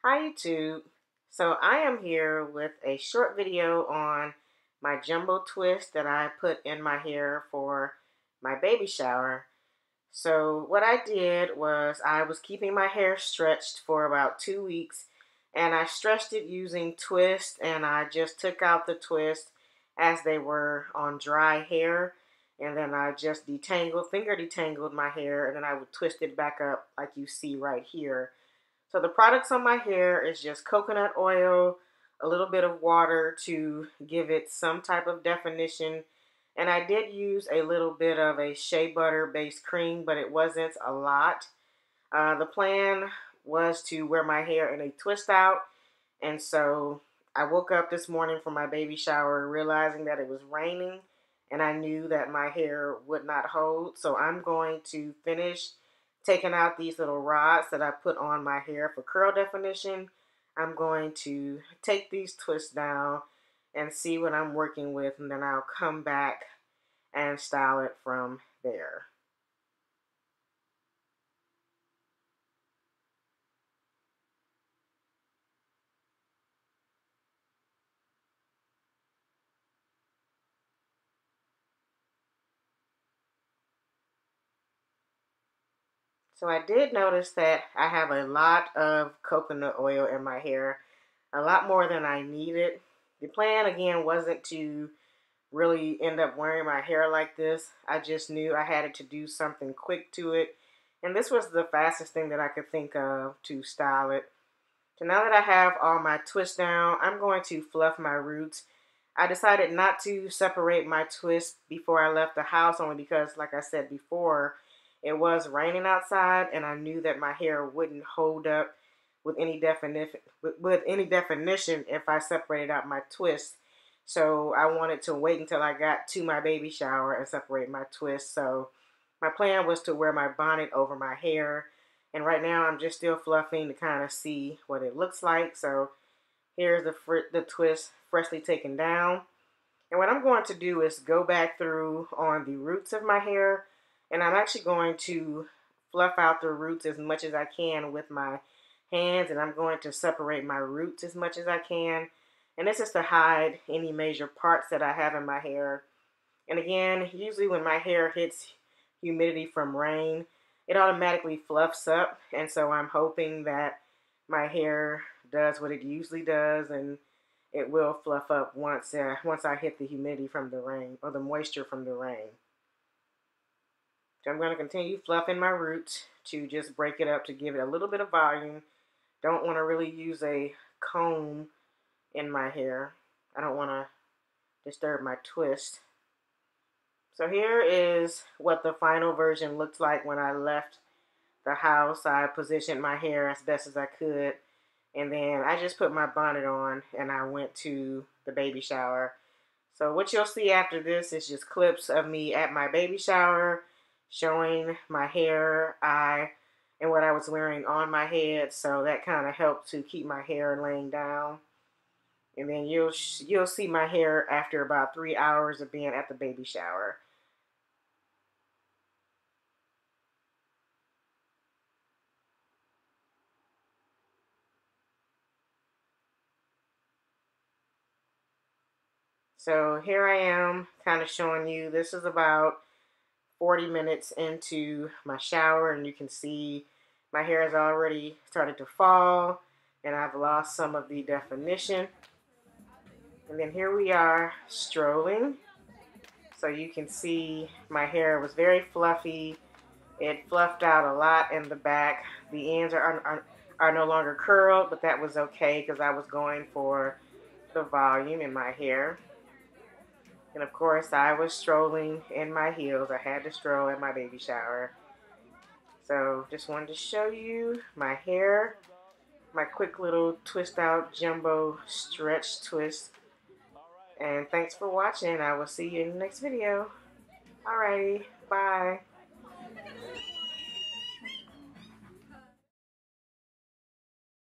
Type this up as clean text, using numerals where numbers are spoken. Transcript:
Hi YouTube. So I am here with a short video on my jumbo twist that I put in my hair for my baby shower. So what I did was I was keeping my hair stretched for about 2 weeks, and I stretched it using twist, and I just took out the twist as they were on dry hair, and then I just finger detangled my hair, and then I would twist it back up like you see right here. So the products on my hair is just coconut oil, a little bit of water to give it some type of definition. And I did use a little bit of a shea butter based cream, but it wasn't a lot. The plan was to wear my hair in a twist out. And so I woke up this morning from my baby shower realizing that it was raining, and I knew that my hair would not hold. So I'm going to finish taking out these little rods that I put on my hair for curl definition. I'm going to take these twists down and see what I'm working with, and then I'll come back and style it from there. So I did notice that I have a lot of coconut oil in my hair, a lot more than I needed. The plan again wasn't to really end up wearing my hair like this. I just knew I had to do something quick to it, and this was the fastest thing that I could think of to style it. So now that I have all my twists down, I'm going to fluff my roots. I decided not to separate my twists before I left the house, only because, like I said before, it was raining outside, and I knew that my hair wouldn't hold up with any definition if I separated out my twists. So I wanted to wait until I got to my baby shower and separate my twists. So my plan was to wear my bonnet over my hair, and right now I'm just still fluffing to kind of see what it looks like. So here's the twist freshly taken down. And what I'm going to do is go back through on the roots of my hair, and I'm actually going to fluff out the roots as much as I can with my hands, and I'm going to separate my roots as much as I can. And this is to hide any major parts that I have in my hair. And again, usually when my hair hits humidity from rain, it automatically fluffs up, and so I'm hoping that my hair does what it usually does, and it will fluff up once I hit the humidity from the rain, or the moisture from the rain. So I'm going to continue fluffing my roots to just break it up to give it a little bit of volume. Don't want to really use a comb in my hair. I don't want to disturb my twist. So here is what the final version looked like when I left the house. I positioned my hair as best as I could, and then I just put my bonnet on and I went to the baby shower. So what you'll see after this is just clips of me at my baby shower, showing my hair, and what I was wearing on my head. So that kind of helped to keep my hair laying down. And then you'll see my hair after about 3 hours of being at the baby shower. So here I am kind of showing you, this is about 40 minutes into my shower, and you can see my hair has already started to fall, and I've lost some of the definition. And then here we are strolling. So you can see my hair was very fluffy. It fluffed out a lot in the back. The ends are no longer curled, but that was okay because I was going for the volume in my hair. And of course, I was strolling in my heels. I had to stroll at my baby shower. So just wanted to show you my hair, my quick little twist out jumbo stretch twist. And thanks for watching. I will see you in the next video. Alrighty, bye.